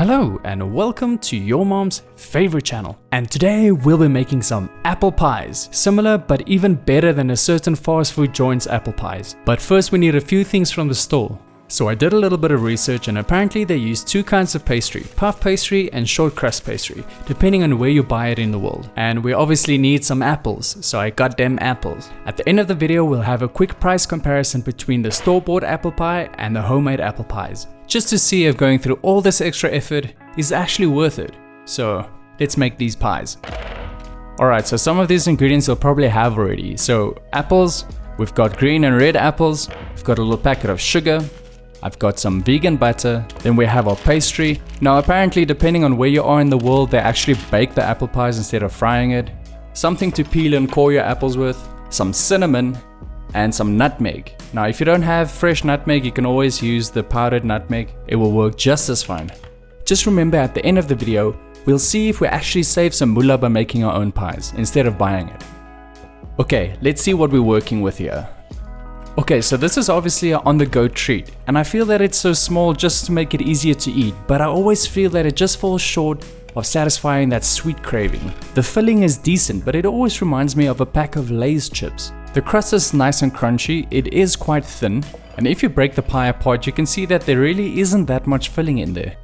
Hello and welcome to your mom's favorite channel. And today we'll be making some apple pies, similar but even better than a certain fast food joint's apple pies. But first we need a few things from the store. So I did a little bit of research and apparently they use two kinds of pastry, puff pastry and short crust pastry, depending on where you buy it in the world. And we obviously need some apples, so I got them apples. At the end of the video we'll have a quick price comparison between the store-bought apple pie and the homemade apple pies, just to see if going through all this extra effort is actually worth it. So let's make these pies. Alright, so some of these ingredients you'll probably have already. So apples, we've got green and red apples, we've got a little packet of sugar, I've got some vegan butter, then we have our pastry. Now apparently depending on where you are in the world, they actually bake the apple pies instead of frying it. Something to peel and core your apples with, some cinnamon, and some nutmeg. Now if you don't have fresh nutmeg, you can always use the powdered nutmeg. It will work just as fine. Just remember at the end of the video, we'll see if we actually save some moolah by making our own pies instead of buying it. Okay, let's see what we're working with here. Okay, so this is obviously an on-the-go treat, and I feel that it's so small just to make it easier to eat, but I always feel that it just falls short of satisfying that sweet craving. The filling is decent, but it always reminds me of a pack of Lay's chips. The crust is nice and crunchy, it is quite thin, and if you break the pie apart you can see that there really isn't that much filling in there.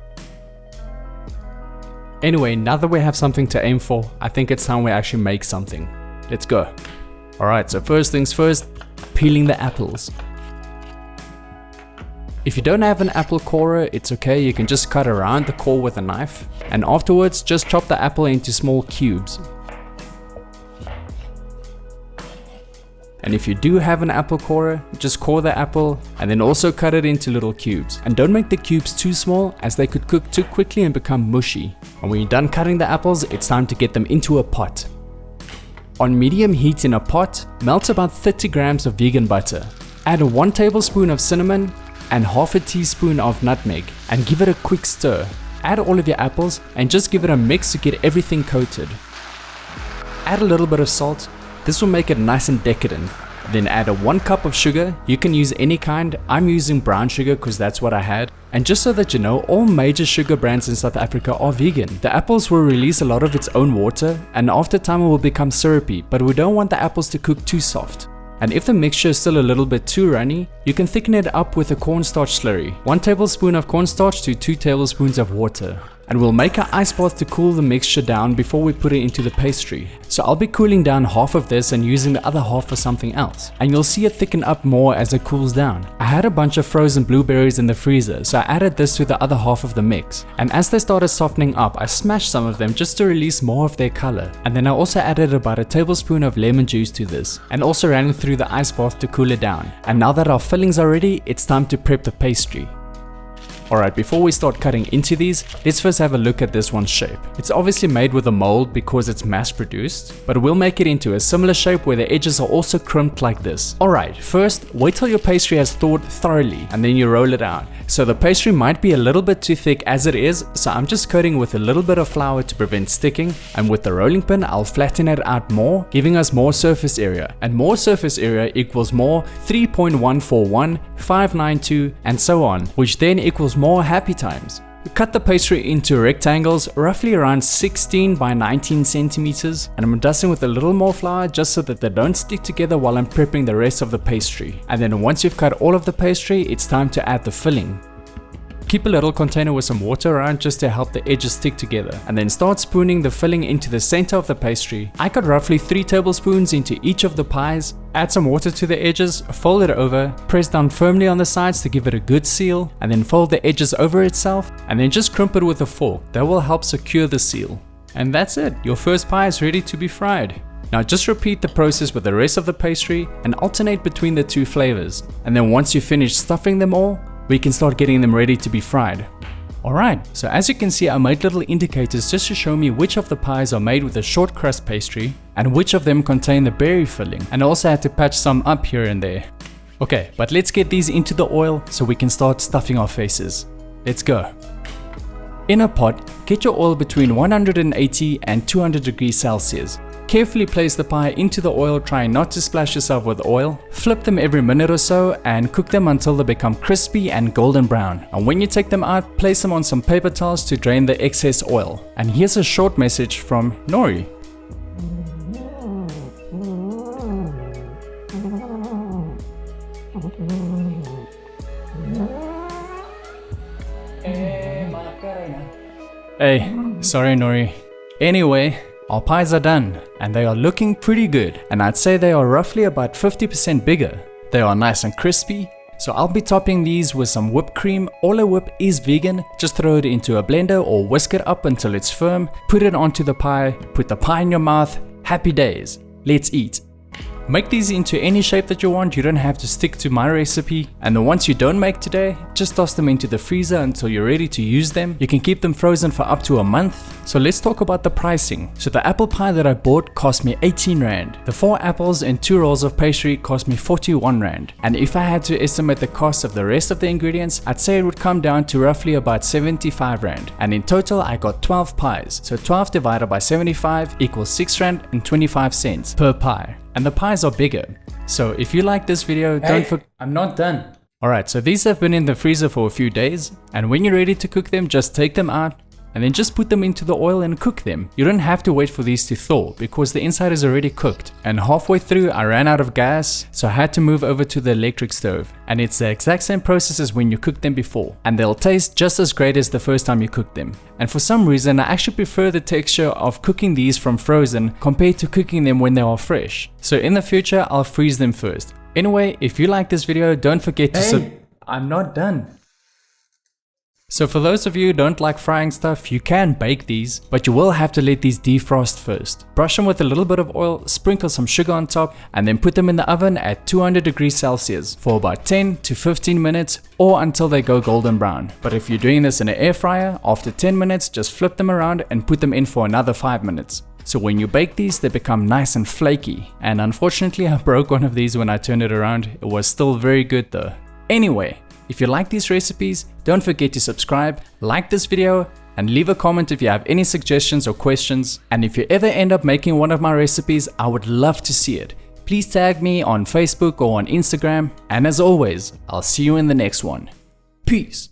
Anyway, now that we have something to aim for, I think it's time we actually make something. Let's go. Alright, so first things first, peeling the apples. If you don't have an apple corer, it's okay, you can just cut around the core with a knife, and afterwards just chop the apple into small cubes. And if you do have an apple corer, just core the apple and then also cut it into little cubes. And don't make the cubes too small as they could cook too quickly and become mushy. And when you're done cutting the apples, it's time to get them into a pot. On medium heat in a pot, melt about 30 grams of vegan butter. Add 1 tablespoon of cinnamon and half a teaspoon of nutmeg and give it a quick stir. Add all of your apples and just give it a mix to get everything coated. Add a little bit of salt. This will make it nice and decadent. Then add 1 cup of sugar. You can use any kind. I'm using brown sugar because that's what I had. And just so that you know, all major sugar brands in South Africa are vegan. The apples will release a lot of its own water and after time it will become syrupy, but we don't want the apples to cook too soft. And if the mixture is still a little bit too runny, you can thicken it up with a cornstarch slurry. 1 tablespoon of cornstarch to 2 tablespoons of water. And we'll make an ice bath to cool the mixture down before we put it into the pastry. So I'll be cooling down half of this and using the other half for something else. And you'll see it thicken up more as it cools down. I had a bunch of frozen blueberries in the freezer, so I added this to the other half of the mix. And as they started softening up, I smashed some of them just to release more of their color. And then I also added about a tablespoon of lemon juice to this, and also ran it through the ice bath to cool it down. And now that our fillings are ready, it's time to prep the pastry. Alright, before we start cutting into these, let's first have a look at this one's shape. It's obviously made with a mold because it's mass produced, but we'll make it into a similar shape where the edges are also crimped like this. Alright, first, wait till your pastry has thawed thoroughly and then you roll it out. So the pastry might be a little bit too thick as it is, so I'm just coating with a little bit of flour to prevent sticking, and with the rolling pin I'll flatten it out more, giving us more surface area, and more surface area equals more 3.141, 592 and so on, which then equals more happy times. Cut the pastry into rectangles roughly around 16 by 19 centimeters, and I'm dusting with a little more flour just so that they don't stick together while I'm prepping the rest of the pastry. And then once you've cut all of the pastry, it's time to add the filling. Keep a little container with some water around just to help the edges stick together, and then start spooning the filling into the center of the pastry. I cut roughly 3 tablespoons into each of the pies, add some water to the edges, fold it over, press down firmly on the sides to give it a good seal, and then fold the edges over itself, and then just crimp it with a fork. That will help secure the seal. And that's it, your first pie is ready to be fried. Now just repeat the process with the rest of the pastry and alternate between the 2 flavors. And then once you finish stuffing them all, we can start getting them ready to be fried. Alright, so as you can see I made little indicators just to show me which of the pies are made with a short crust pastry and which of them contain the berry filling, and I also had to patch some up here and there. Okay, but let's get these into the oil so we can start stuffing our faces. Let's go. In a pot, get your oil between 180 and 200 degrees Celsius. Carefully place the pie into the oil, trying not to splash yourself with oil. Flip them every minute or so and cook them until they become crispy and golden brown. And when you take them out, place them on some paper towels to drain the excess oil. And here's a short message from Nori. Hey, sorry Nori. Anyway, our pies are done and they are looking pretty good, and I'd say they are roughly about 50% bigger. They are nice and crispy, so I'll be topping these with some whipped cream. All I whip is vegan. Just throw it into a blender or whisk it up until it's firm, put it onto the pie, put the pie in your mouth. Happy days. Let's eat. Make these into any shape that you want, you don't have to stick to my recipe. And the ones you don't make today, just toss them into the freezer until you're ready to use them. You can keep them frozen for up to a month. So let's talk about the pricing. So the apple pie that I bought cost me 18 Rand. The 4 apples and 2 rolls of pastry cost me 41 Rand. And if I had to estimate the cost of the rest of the ingredients, I'd say it would come down to roughly about 75 Rand. And in total I got 12 pies. So 12 divided by 75 equals 6 Rand and 25 cents per pie. And the pies are bigger. So if you like this video, don't forget. I'm not done. Alright, so these have been in the freezer for a few days, and when you're ready to cook them, just take them out and then just put them into the oil and cook them. You don't have to wait for these to thaw because the inside is already cooked. And halfway through I ran out of gas, so I had to move over to the electric stove. And it's the exact same process as when you cooked them before, and they'll taste just as great as the first time you cooked them. And for some reason I actually prefer the texture of cooking these from frozen compared to cooking them when they are fresh. So in the future I'll freeze them first. Anyway, if you like this video, don't forget to I'm not done. So for those of you who don't like frying stuff, you can bake these, but you will have to let these defrost first. Brush them with a little bit of oil, sprinkle some sugar on top, and then put them in the oven at 200 degrees Celsius for about 10 to 15 minutes or until they go golden brown. But if you're doing this in an air fryer, after 10 minutes, just flip them around and put them in for another 5 minutes. So when you bake these, they become nice and flaky. And unfortunately, I broke one of these when I turned it around. It was still very good though. Anyway, if you like these recipes, don't forget to subscribe, like this video, and leave a comment if you have any suggestions or questions. And if you ever end up making one of my recipes, I would love to see it. Please tag me on Facebook or on Instagram. And as always, I'll see you in the next one. Peace.